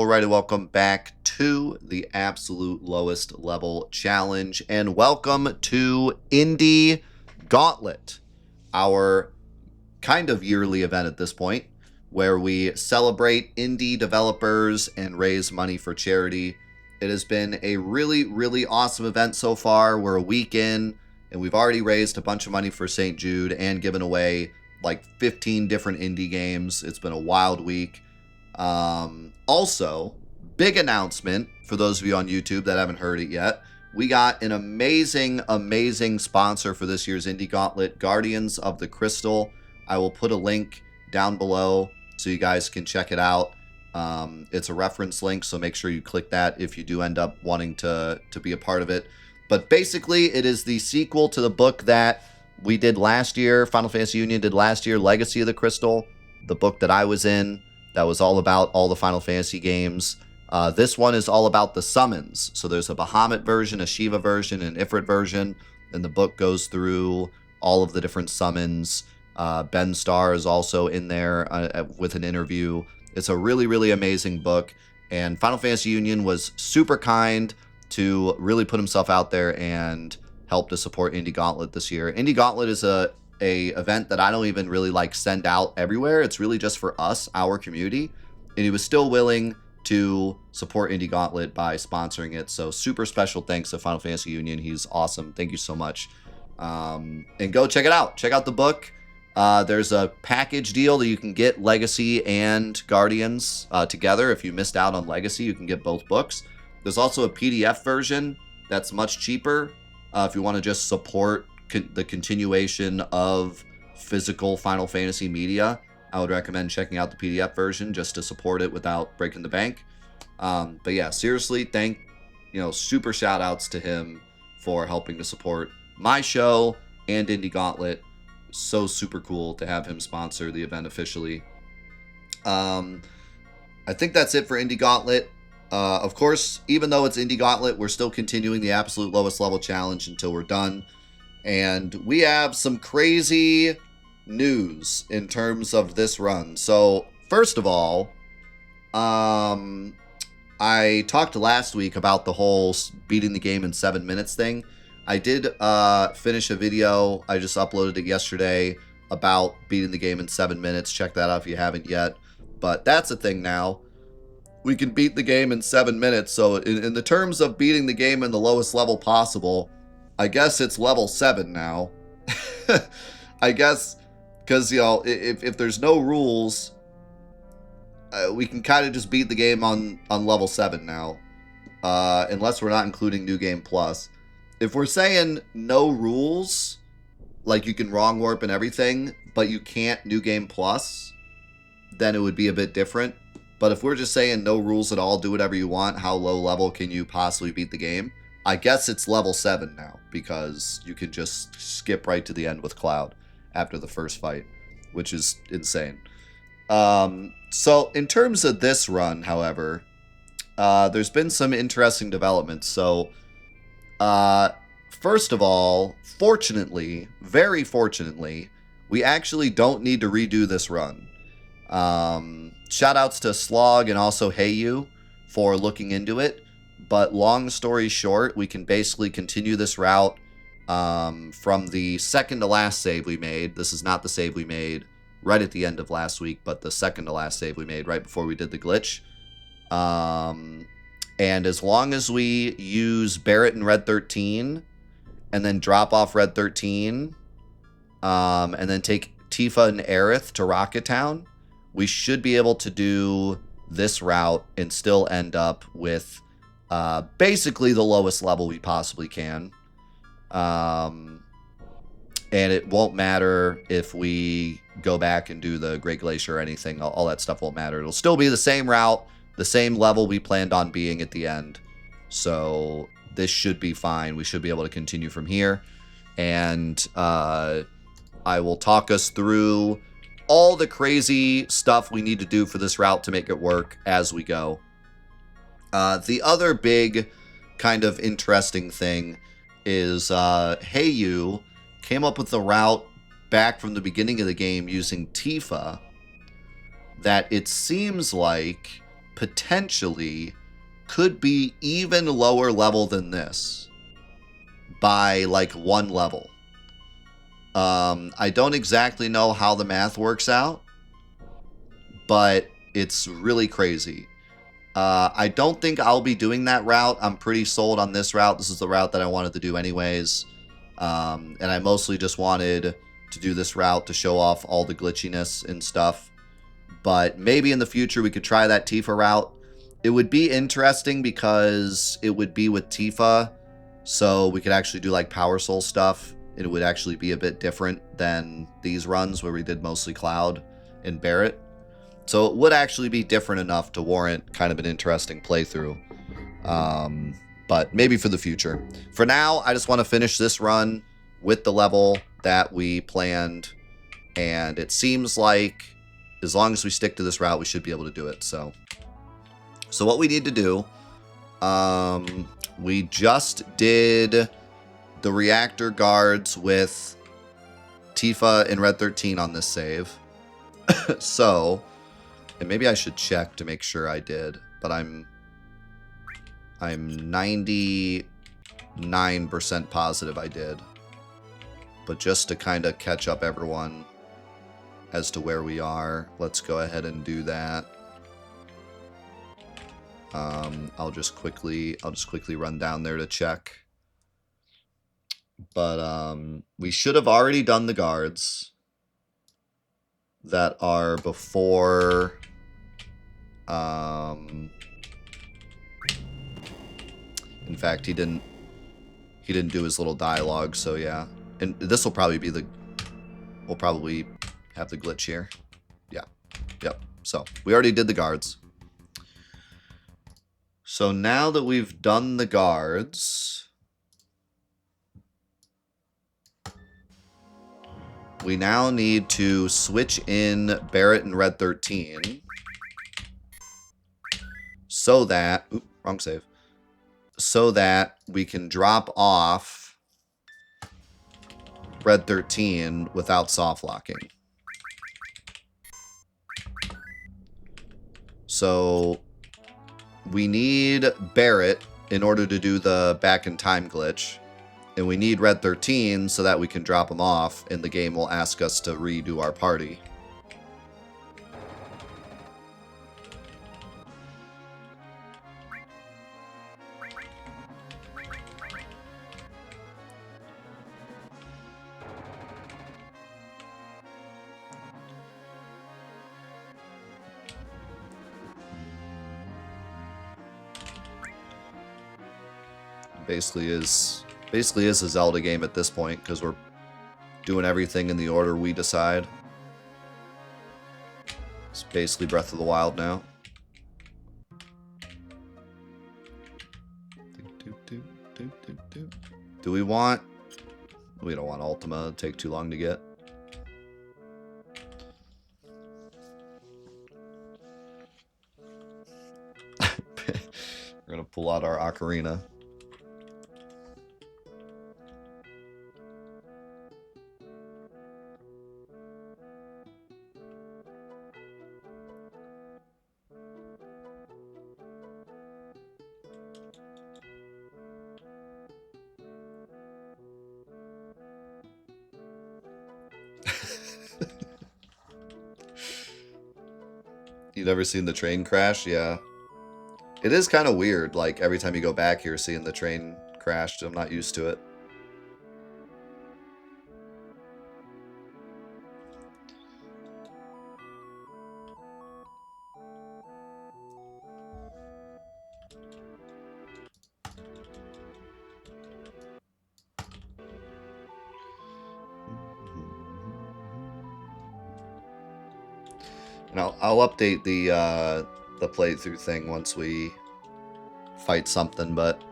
right, and welcome back to the absolute lowest level challenge, and welcome to Indie Gauntlet, our kind of yearly event at this point, where we celebrate indie developers and raise money for charity. It has been a really awesome event so far. We're a week in, and we've already raised a bunch of money for St. Jude and given away like 15 different indie games. It's been a wild week. Also, big announcement for those of you on YouTube that haven't heard it yet. We got an amazing sponsor for this year's Indie Gauntlet, Guardians of the Crystal. I will put a link down below so you guys can check it out. It's a reference link, so make sure you click that if you do end up wanting to be a part of it. But basically, it is the sequel to the book that we did last year, Final Fantasy Union did last year, Legacy of the Crystal, the book that I was in. That was all about all the Final Fantasy games. This one is all about the summons. So there's a Bahamut version, a Shiva version, an Ifrit version. And the book goes through all of the different summons. Ben Starr is also in there with an interview. It's a really amazing book. And Final Fantasy Union was super kind to really put himself out there and help to support Indie Gauntlet this year. Indie Gauntlet is a event that I don't even really like send out everywhere. It's really just for us, our community. And he was still willing to support Indie Gauntlet by sponsoring it. So super special thanks to Final Fantasy Union. He's awesome. Thank you so much. And go check it out. Check out the book. There's a package deal that you can get Legacy and Guardians together. If you missed out on Legacy, you can get both books. There's also a PDF version that's much cheaper if you want to just support the continuation of physical Final Fantasy media. I would recommend checking out the PDF version just to support it without breaking the bank. But yeah, seriously, super shout outs to him for helping to support my show and Indie Gauntlet. So super cool to have him sponsor the event officially. I think that's it for Indie Gauntlet. Of course, even though it's Indie Gauntlet, we're still continuing the absolute lowest level challenge until we're done. And we have some crazy news in terms of this run. So, first of all, I talked last week about the whole beating the game in 7 minutes thing. I did finish a video. I just uploaded it yesterday about beating the game in 7 minutes. Check that out if you haven't yet. But that's a thing now. We can beat the game in 7 minutes. So, in the terms of beating the game in the lowest level possible, I guess it's level 7 now. I guess, because, if there's no rules, we can kind of just beat the game on level 7 now. Unless we're not including New Game Plus. If we're saying no rules, like you can wrong warp and everything, but you can't New Game Plus, then it would be a bit different. But if we're just saying no rules at all, do whatever you want, how low level can you possibly beat the game? I guess it's level 7 now, because you can just skip right to the end with Cloud after the first fight, which is insane. So in terms of this run, however, there's been some interesting developments. So, first of all, fortunately, very fortunately, we actually don't need to redo this run. Shout outs to Slog and also Hey You for looking into it. But long story short, we can basically continue this route from the second to last save we made. This is not the save we made right at the end of last week, but the second to last save we made right before we did the glitch. And as long as we use Barret and Red 13, and then drop off Red 13, and then take Tifa and Aerith to Rocket Town, we should be able to do this route and still end up with basically the lowest level we possibly can. And it won't matter if we go back and do the Great Glacier or anything. All that stuff won't matter. It'll still be the same route, the same level we planned on being at the end. So this should be fine. We should be able to continue from here. And I will talk us through all the crazy stuff we need to do for this route to make it work as we go. The other big kind of interesting thing is Hey You came up with the route back from the beginning of the game using Tifa that it seems like potentially could be even lower level than this by like 1 level. I don't exactly know how the math works out, but it's really crazy. I don't think I'll be doing that route. I'm pretty sold on this route. This is the route that I wanted to do anyways. And I mostly just wanted to do this route to show off all the glitchiness and stuff. But maybe in the future we could try that Tifa route. It would be interesting because it would be with Tifa, so we could actually do like Power Soul stuff. It would actually be a bit different than these runs where we did mostly Cloud and Barret. So it would actually be different enough to warrant kind of an interesting playthrough. But maybe for the future. For now, I just want to finish this run with the level that we planned. And it seems like as long as we stick to this route, we should be able to do it. So what we need to do, we just did the reactor guards with Tifa and Red 13 on this save. So, and maybe I should check to make sure I did, but I'm 99% positive I did. But just to kind of catch up everyone as to where we are, let's go ahead and do that. I'll just quickly run down there to check. But we should have already done the guards that are before in fact he didn't do his little dialogue, so yeah. And this will probably be we'll probably have the glitch here. Yeah. Yep. So we already did the guards. So now that we've done the guards, we now need to switch in Barret and Red 13 so that, oops, wrong save, so that we can drop off Red 13 without soft locking. So we need Barret in order to do the back in time glitch. And we need Red 13 so that we can drop him off and the game will ask us to redo our party. Basically is a Zelda game at this point because we're doing everything in the order we decide. It's basically Breath of the Wild now. Do we want... We don't want Ultima. It'd take too long to get. We're gonna pull out our ocarina. You've never seen the train crash? Yeah. It is kind of weird, like, every time you go back here, seeing the train crashed. I'm not used to it. And I'll update the playthrough thing once we fight something, but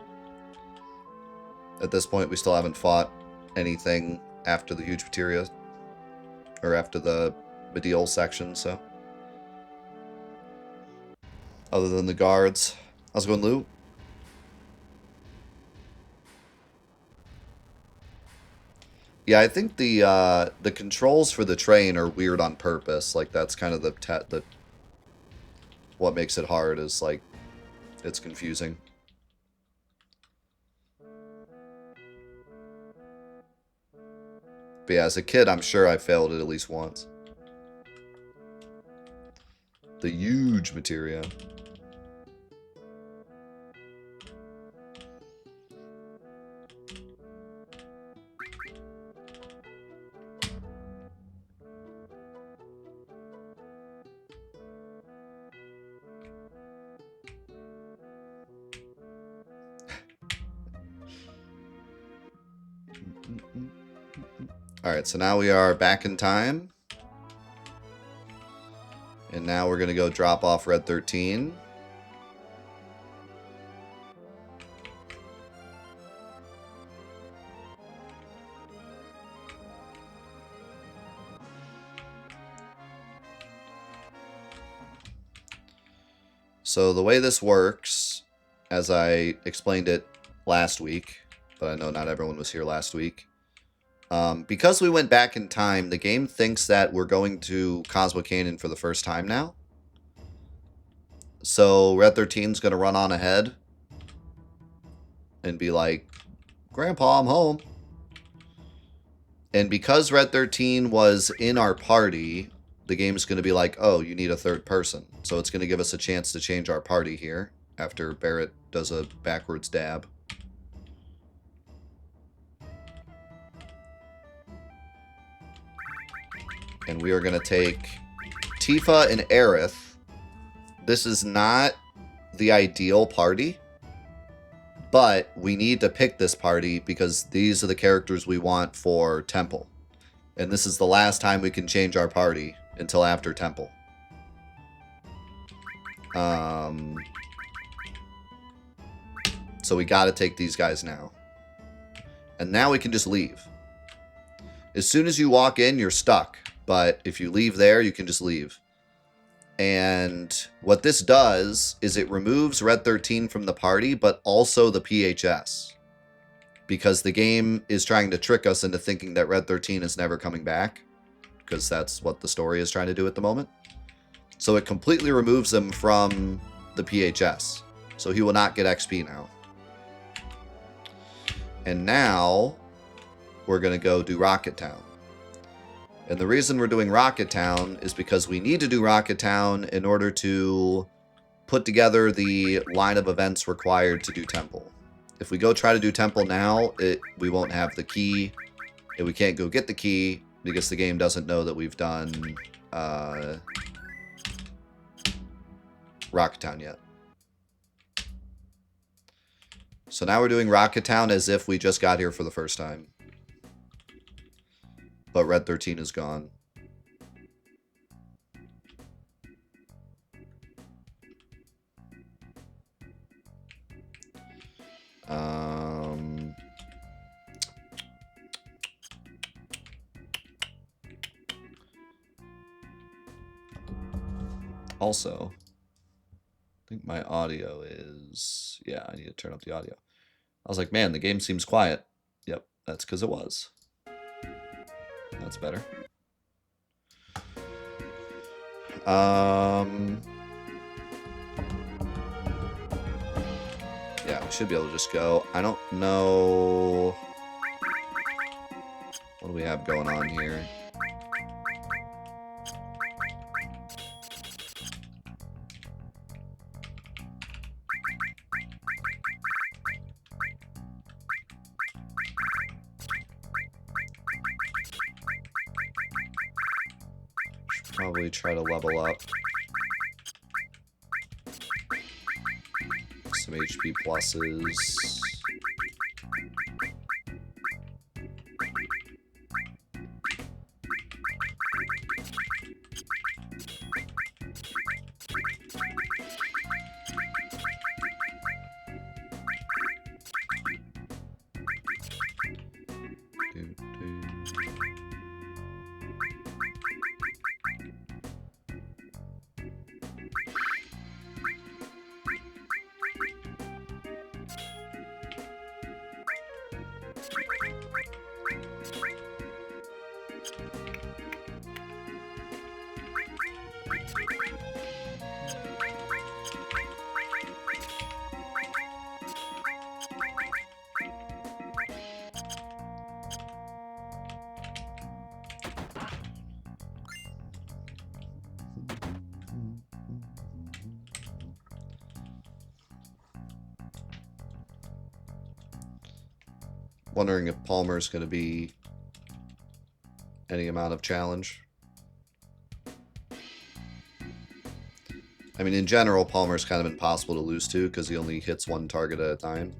at this point we still haven't fought anything after the huge materia or after the medial section, so other than the guards. How's it going, Lou? Yeah, I think the controls for the train are weird on purpose. Like, that's kind of the what makes it hard is, like, it's confusing. But yeah, as a kid, I'm sure I failed it at least once. The huge materia. Alright, so now we are back in time. And now we're going to go drop off Red 13. So the way this works, as I explained it last week, but I know not everyone was here last week, because we went back in time, the game thinks that we're going to Cosmo Canyon for the first time now. So Red 13's going to run on ahead and be like, Grandpa, I'm home. And because Red 13 was in our party, the game's going to be like, oh, you need a third person. So it's going to give us a chance to change our party here after Barrett does a backwards dab. And we are going to take Tifa and Aerith. This is not the ideal party, but we need to pick this party because these are the characters we want for Temple. And this is the last time we can change our party until after Temple. So we got to take these guys now. And now we can just leave. As soon as you walk in, you're stuck. But if you leave there, you can just leave. And what this does is it removes Red 13 from the party, but also the PHS. Because the game is trying to trick us into thinking that Red 13 is never coming back. Because that's what the story is trying to do at the moment. So it completely removes him from the PHS. So he will not get XP now. And now we're going to go do Rocket Town. And the reason we're doing Rocket Town is because we need to do Rocket Town in order to put together the line of events required to do Temple. If we go try to do Temple now, we won't have the key, and we can't go get the key because the game doesn't know that we've done Rocket Town yet. So now we're doing Rocket Town as if we just got here for the first time. But Red 13 is gone. Also, I think my audio is... Yeah, I need to turn up the audio. I was like, man, the game seems quiet. Yep, that's because it was. That's better. Yeah, we should be able to just go. I don't know... What do we have going on here? Probably try to level up some HP pluses. Wondering if Palmer's going to be any amount of challenge. I mean, in general, Palmer's kind of impossible to lose to because he only hits one target at a time.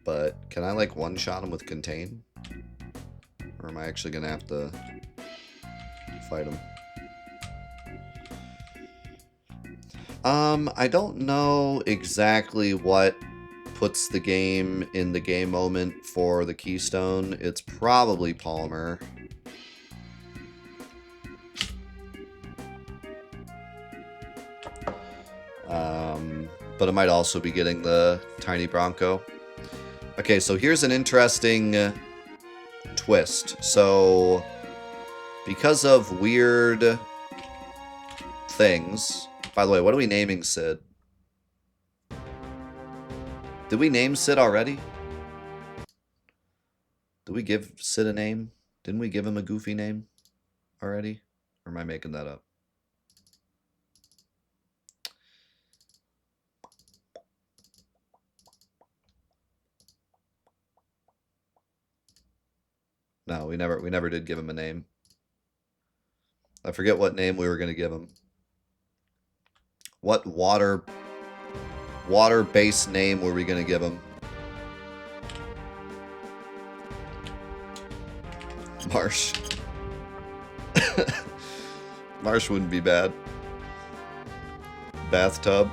But can I, like, one-shot him with Contain? Or am I actually going to have to fight him? I don't know exactly what puts the game in the game moment for the Keystone. It's probably Palmer. But it might also be getting the Tiny Bronco. Okay, so here's an interesting twist. So, because of weird things... By the way, what are we naming Sid? Did we name Sid already? Did we give Sid a name? Didn't we give him a goofy name already? Or am I making that up? No, we never did give him a name. I forget what name we were going to give him. What water-based name were we going to give him? Marsh. Marsh wouldn't be bad. Bathtub.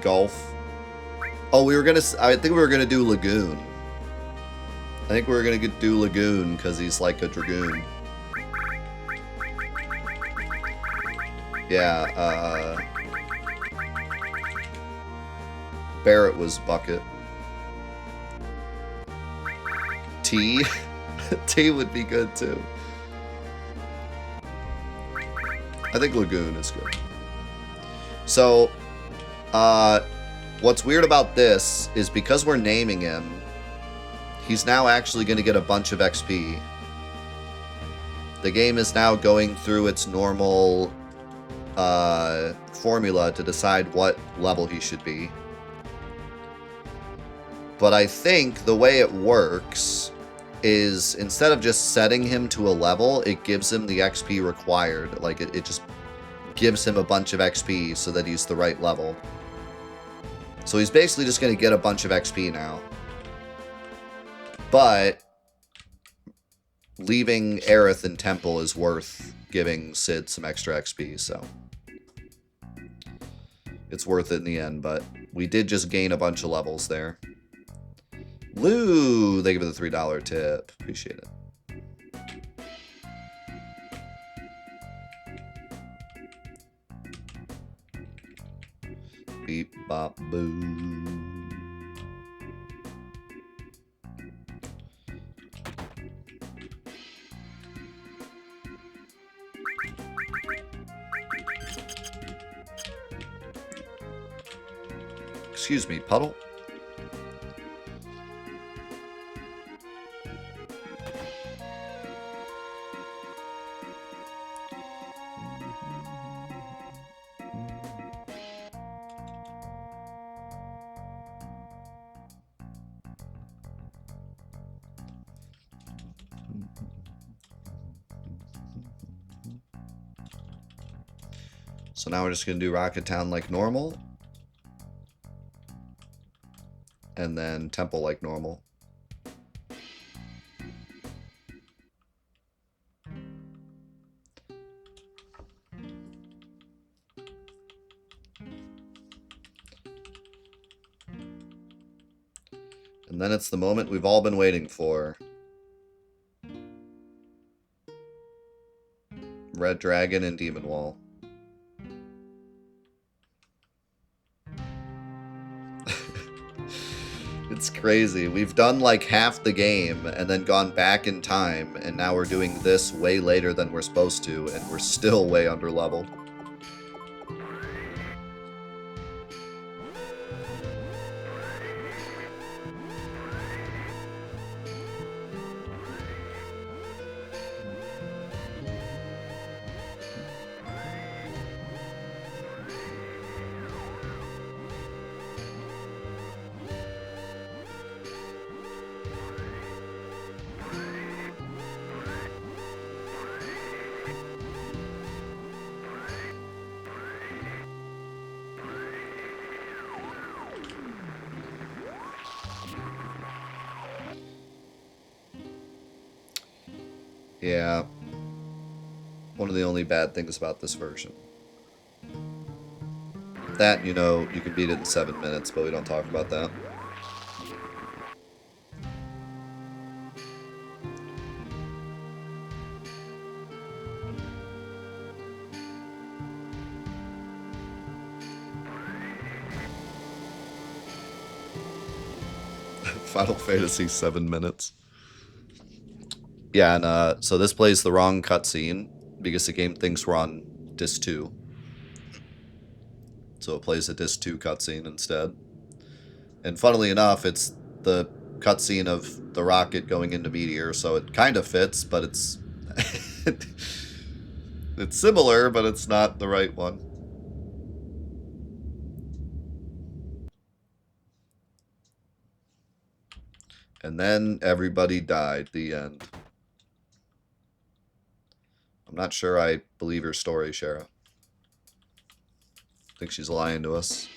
Golf. Oh, I think we were going to do Lagoon. I think we were going to do Lagoon because he's like a Dragoon. Yeah, Barrett was Bucket. T? T would be good too. I think Lagoon is good. So, what's weird about this is because we're naming him, he's now actually going to get a bunch of XP. The game is now going through its normal formula to decide what level he should be. But I think the way it works is instead of just setting him to a level, it gives him the XP required. Like, it just gives him a bunch of XP so that he's the right level. So he's basically just going to get a bunch of XP now. But leaving Aerith in Temple is worth giving Sid some extra XP, so it's worth it in the end, but we did just gain a bunch of levels there. Lou, they give it a $3 tip. Appreciate it. Beep, bop, boo. Excuse me, Puddle. So now we're just going to do Rocket Town like normal. And then Temple like normal. And then it's the moment we've all been waiting for. Red Dragon and Demon Wall. It's crazy. We've done like half the game and then gone back in time, and now we're doing this way later than we're supposed to, and we're still way under level. Yeah. One of the only bad things about this version. That, you know, you can beat it in 7 minutes, but we don't talk about that. Final Fantasy 7 minutes. Yeah, and so this plays the wrong cutscene because the game thinks we're on disc 2. So it plays a disc 2 cutscene instead. And funnily enough, it's the cutscene of the rocket going into Meteor, so it kind of fits, but it's it's similar, but it's not the right one. And then everybody died. The end. I'm not sure I believe your story, Shara. I think she's lying to us.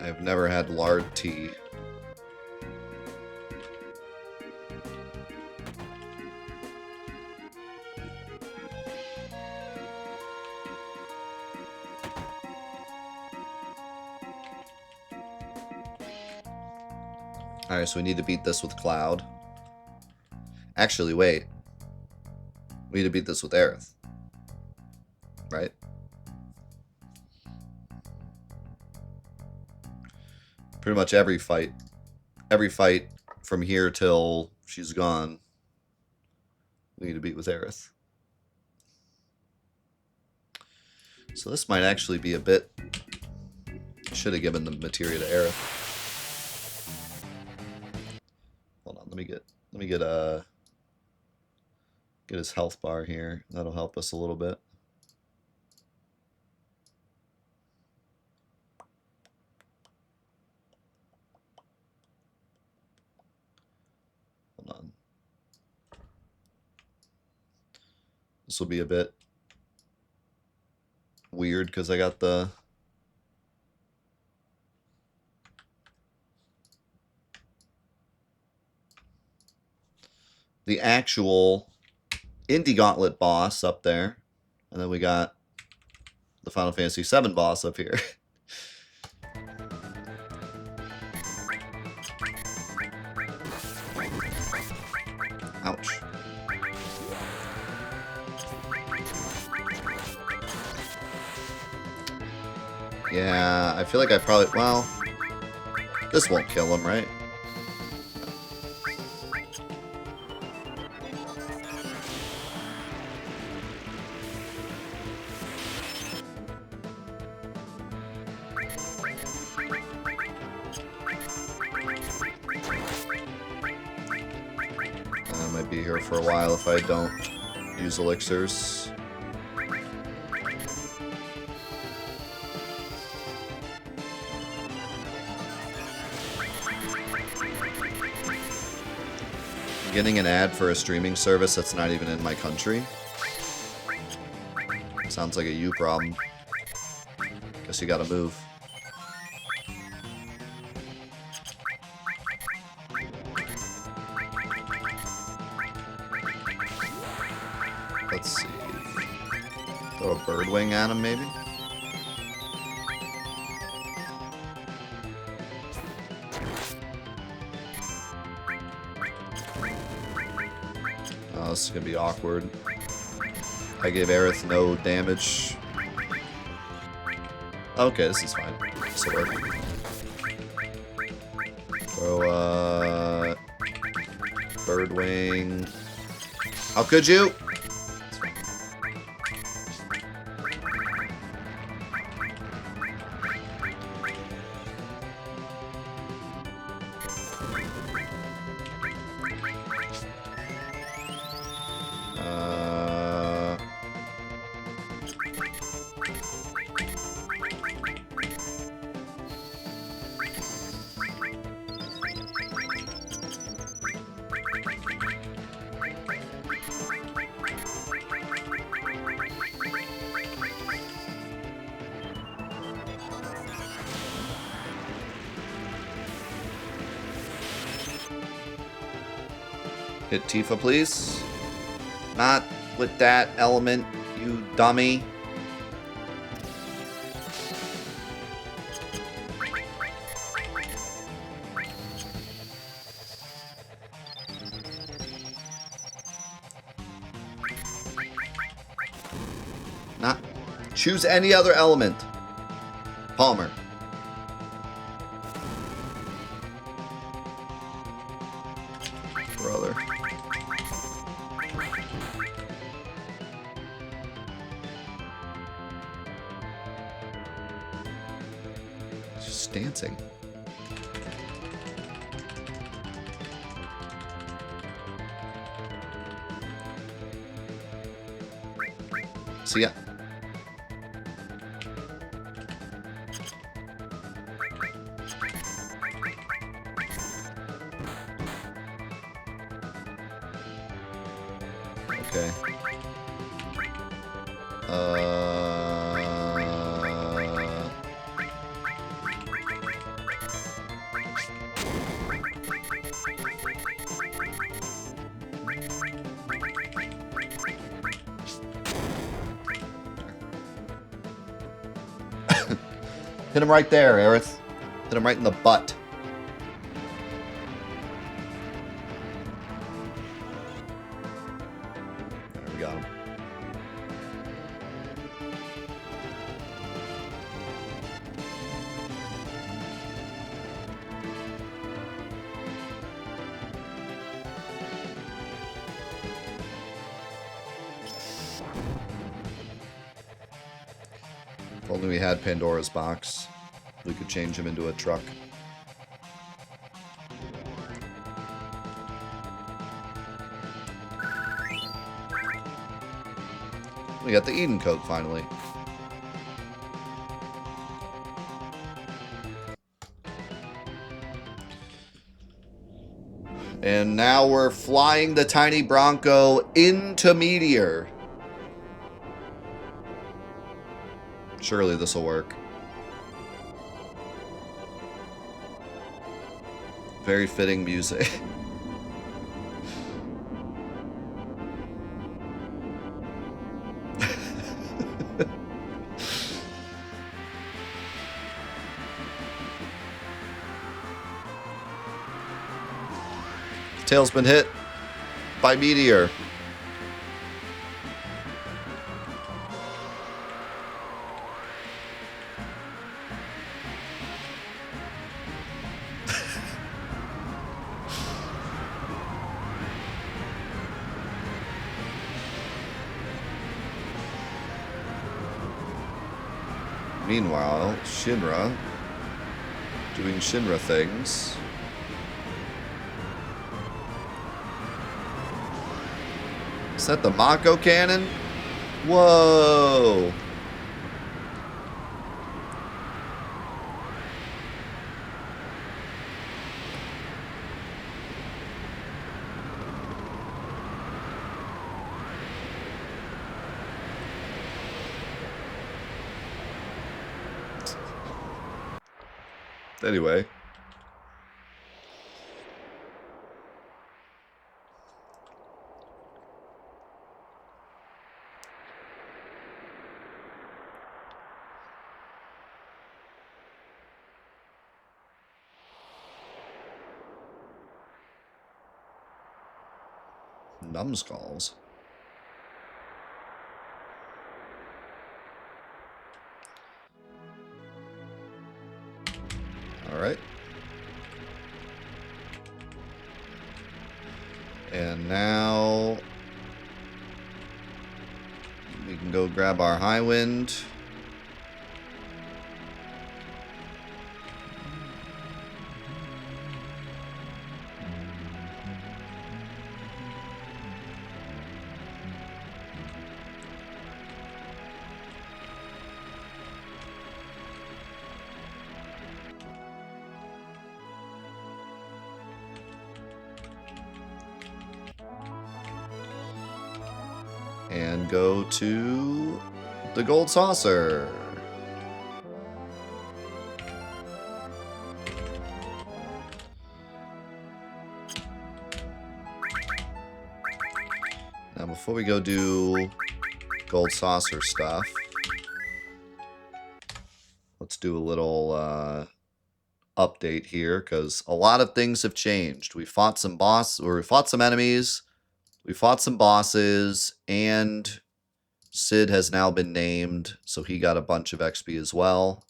I've never had lard tea. Alright, so we need to beat this with Cloud. Actually, wait. We need to beat this with Aerith. Right? Pretty much every fight from here till she's gone, we need to beat with Aerith. So this might actually be a bit... Should have given the materia to Aerith. Hold on, let me get his health bar here. That'll help us a little bit. Hold on. This will be a bit weird because I got the actual Indie Gauntlet boss up there, and then we got the Final Fantasy VII boss up here. Ouch. Yeah, I feel like I probably... Well, this won't kill him, right? I might be here for a while if I don't use elixirs. Getting an ad for a streaming service that's not even in my country. Sounds like a you problem. Guess you gotta move. Let's see. Throw a bird wing at him, maybe? Oh, this is gonna be awkward. I gave Aerith no damage. Okay, this is fine. This will work. Throw bird wing. How could you? Hit Tifa, please. Not with that element, you dummy. Not. Choose any other element. Palmer. Brother. Just dancing. See ya. Okay. Hit him right there, Aerith. Hit him right in the butt. There, we got him. If only we had Pandora's box, we could change him into a truck. We got the Eden Coat finally. And now we're flying the tiny Bronco into Meteor. Surely this will work. Very fitting music. Tail's been hit by Meteor. Meanwhile, Shinra doing Shinra things. Is that the Mako cannon? Whoa! Anyway. Numbskulls. All right. And now we can go grab our high wind. And go to the gold saucer. before we go do gold saucer stuff, let's do a little update here, because a lot of things have changed. We fought some enemies, we fought some bosses, and Sid has now been named, so he got a bunch of XP as well.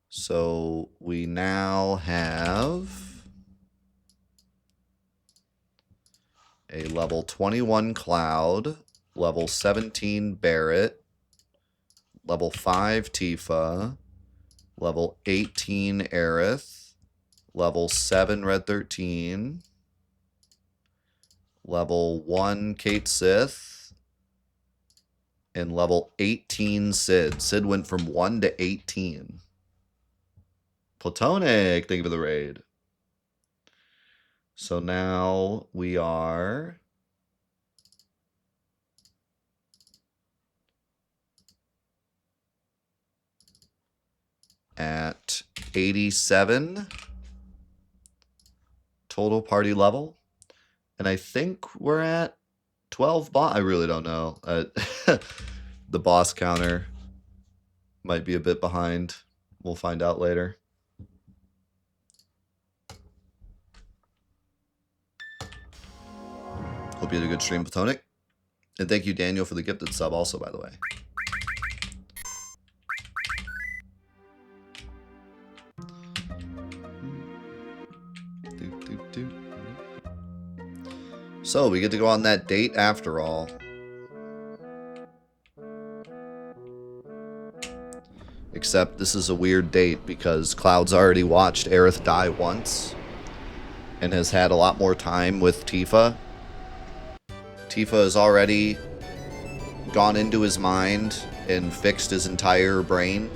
So we now have a level 21 Cloud, level 17 Barret, level 5 Tifa, level 18 Aerith, level 7 Red 13, level 1 Kate Sith, and level 18 Sid. Sid went from 1 to 18. Platonic, thank you for the raid. So now we are at 87 total party level. And I think we're at 12 boss. I really don't know. The boss counter might be a bit behind. We'll find out later. Hope you had a good stream, Platonic. And thank you, Daniel, for the gifted sub also, by the way. So, we get to go on that date after all. Except this is a weird date because Cloud's already watched Aerith die once and has had a lot more time with Tifa. Tifa has already gone into his mind and fixed his entire brain.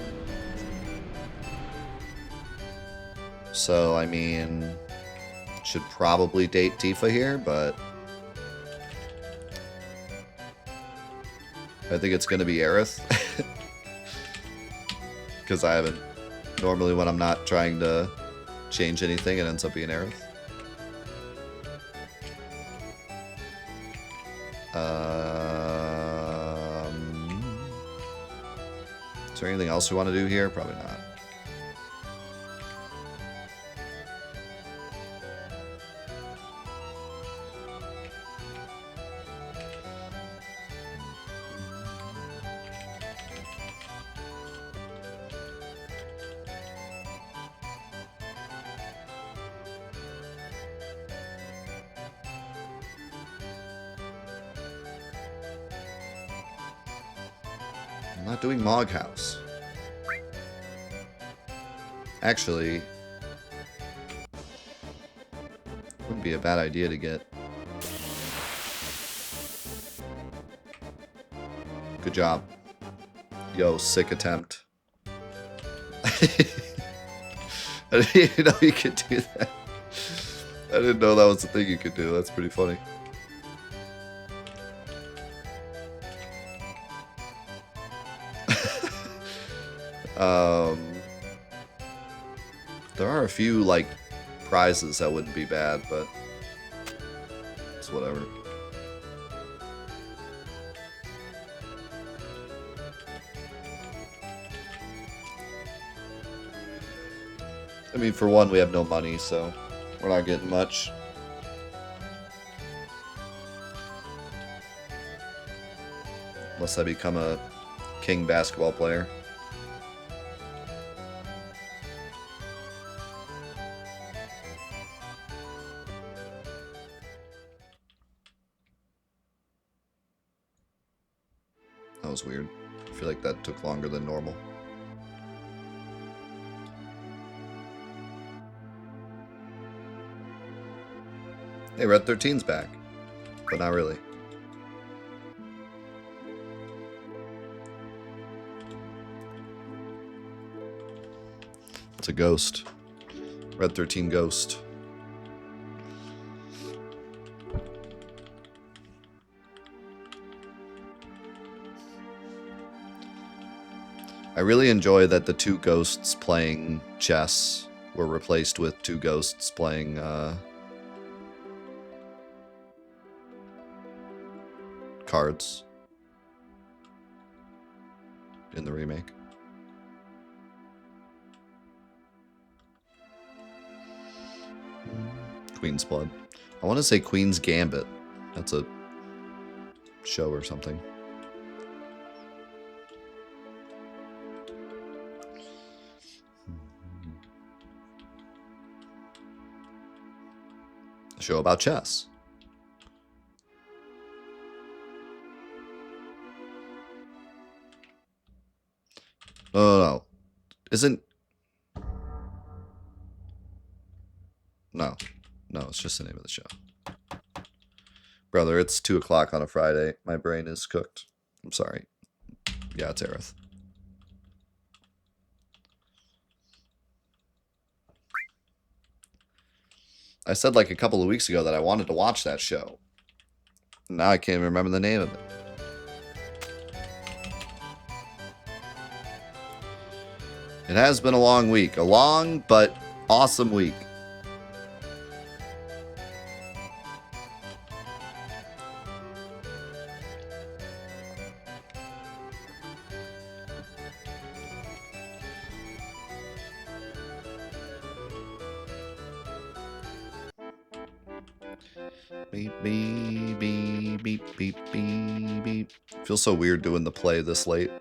So, I mean, should probably date Tifa here, but I think it's going to be Aerith. Because I haven't... Normally when I'm not trying to change anything, it ends up being Aerith. Is there anything else we want to do here? Probably not. I'm not doing Mog House. Actually, wouldn't be a bad idea to get. Good job. Yo, sick attempt. I didn't even know you could do that. I didn't know that was the thing you could do. That's pretty funny. There are a few, like, prizes that wouldn't be bad, but it's whatever. I mean, for one, we have no money, so we're not getting much. Unless I become a king basketball player. That was weird. I feel like that took longer than normal. Hey, Red 13's back. But not really. It's a ghost. Red 13 ghost. I really enjoy that the two ghosts playing chess were replaced with two ghosts playing cards in the remake. Queen's Blood. I want to say Queen's Gambit. That's a show or something. A show about chess. No. Isn't... No, it's just the name of the show. Brother, it's 2 o'clock on a Friday. My brain is cooked. I'm sorry. Yeah, it's Aerith. I said like a couple of weeks ago that I wanted to watch that show. Now I can't even remember the name of it. It has been a long week. A long but awesome week. Beep, beep, beep, beep, beep, beep, beep. Feels so weird doing the play this late.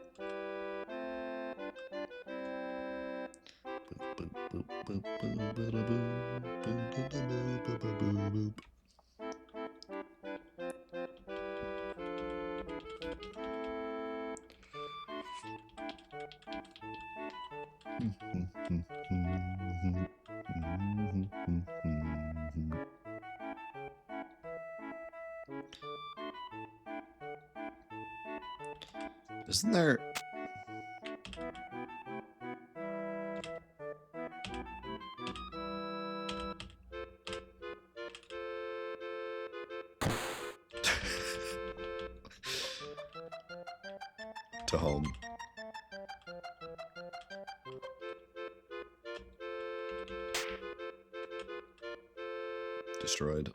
Isn't there... to home. Destroyed.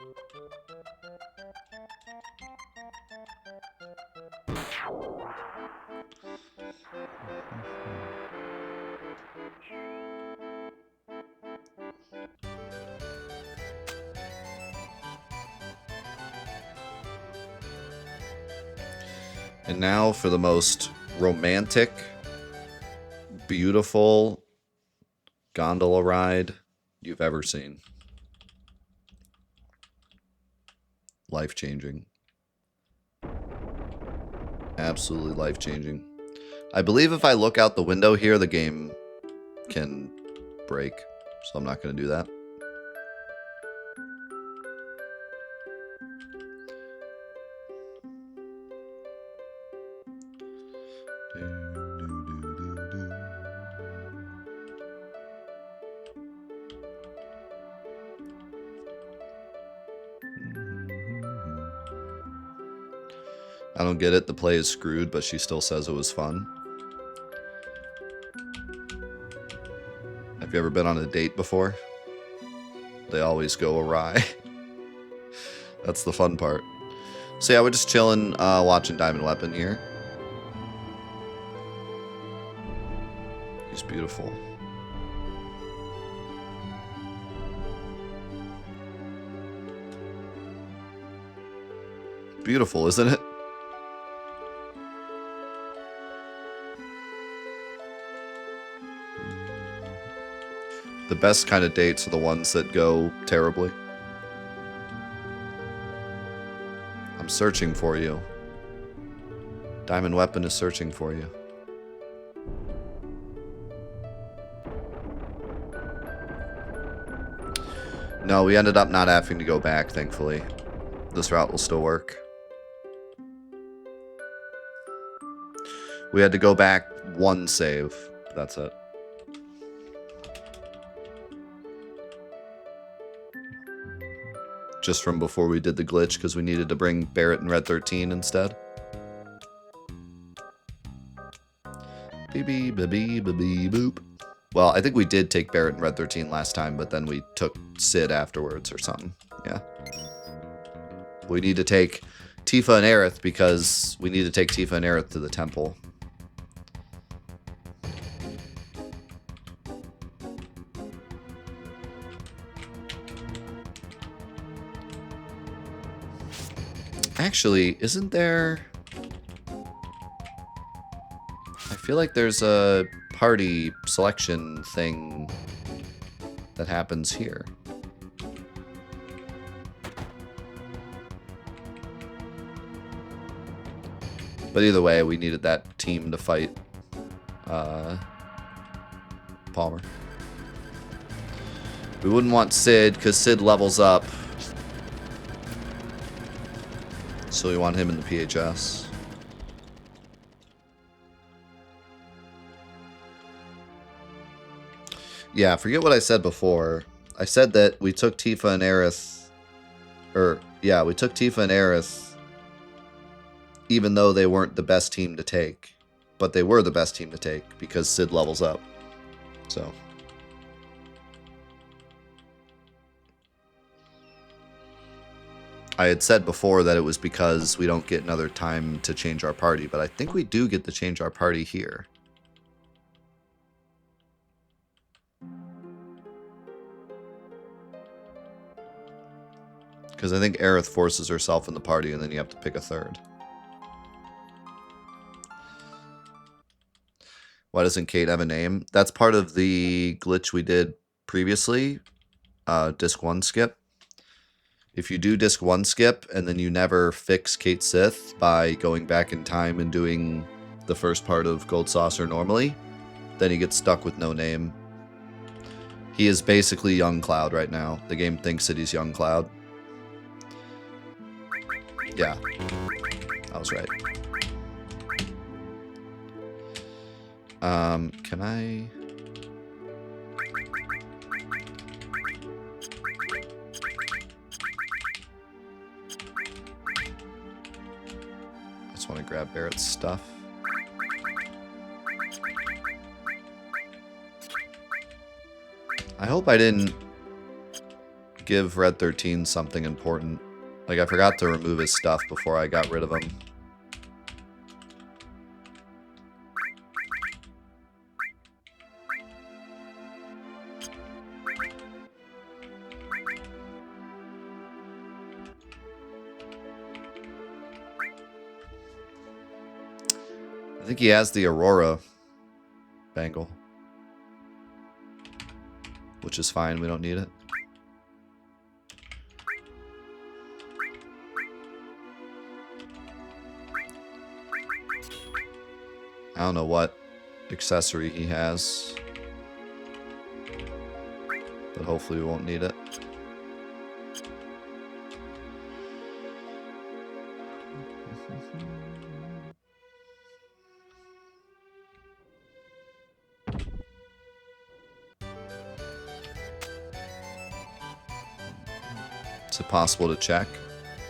And now for the most romantic, beautiful gondola ride you've ever seen. Life-changing. Absolutely life-changing. I believe if I look out the window here, the game can break. So I'm not going to do that. I don't get it. The play is screwed, but she still says it was fun. Have you ever been on a date before? They always go awry. That's the fun part. So yeah, we're just chilling, watching Diamond Weapon here. He's beautiful. Beautiful, isn't it? The best kind of dates are the ones that go terribly. I'm searching for you. Diamond Weapon is searching for you. No, we ended up not having to go back, thankfully. This route will still work. We had to go back one save. That's it. Just from before we did the glitch, because we needed to bring Barrett and Red 13 instead. Beep, beep, beep, beep, beep, boop. Well, I think we did take Barrett and Red 13 last time, but then we took Sid afterwards or something. Yeah. We need to take Tifa and Aerith because we need to take Tifa and Aerith to the temple. Actually, isn't there... I feel like there's a party selection thing that happens here. But either way, we needed that team to fight Palmer. We wouldn't want Sid, because Sid levels up. So we want him in the PHS. Yeah, forget what I said before. I said that we took Tifa and Aerith... we took Tifa and Aerith even though they weren't the best team to take. But they were the best team to take because Sid levels up. So... I had said before that it was because we don't get another time to change our party, but I think we do get to change our party here. Because I think Aerith forces herself in the party and then you have to pick a third. Why doesn't Kate have a name? That's part of the glitch we did previously. Disc 1 skip. If you do disc 1 skip and then you never fix Kate Sith by going back in time and doing the first part of Gold Saucer normally, then he gets stuck with no name. He is basically Young Cloud right now. The game thinks that he's Young Cloud. Yeah, I was right. Can I... I just want to grab Barrett's stuff. I hope I didn't give Red 13 something important. Like, I forgot to remove his stuff before I got rid of him. I think he has the Aurora bangle. Which is fine, we don't need it. I don't know what accessory he has. But hopefully we won't need it. Is it possible to check?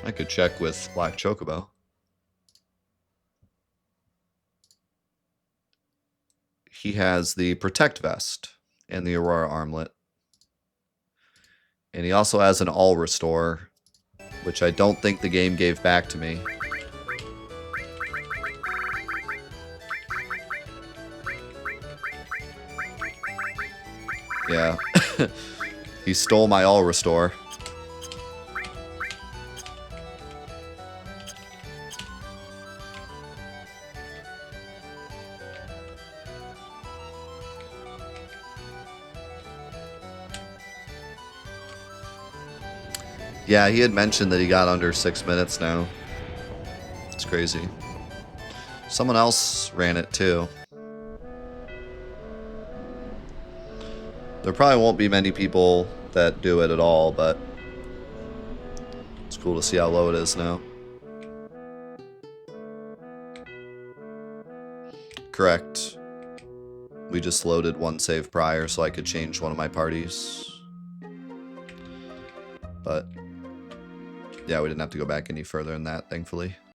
I could check with Black Chocobo. He has the Protect Vest and the Aurora Armlet. And he also has an All Restore, which I don't think the game gave back to me. Yeah. He stole my All Restore. Yeah, he had mentioned that he got under 6 minutes now. It's crazy. Someone else ran it too. There probably won't be many people that do it at all, but it's cool to see how low it is now. Correct. We just loaded one save prior so I could change one of my parties. But yeah, we didn't have to go back any further than that, thankfully.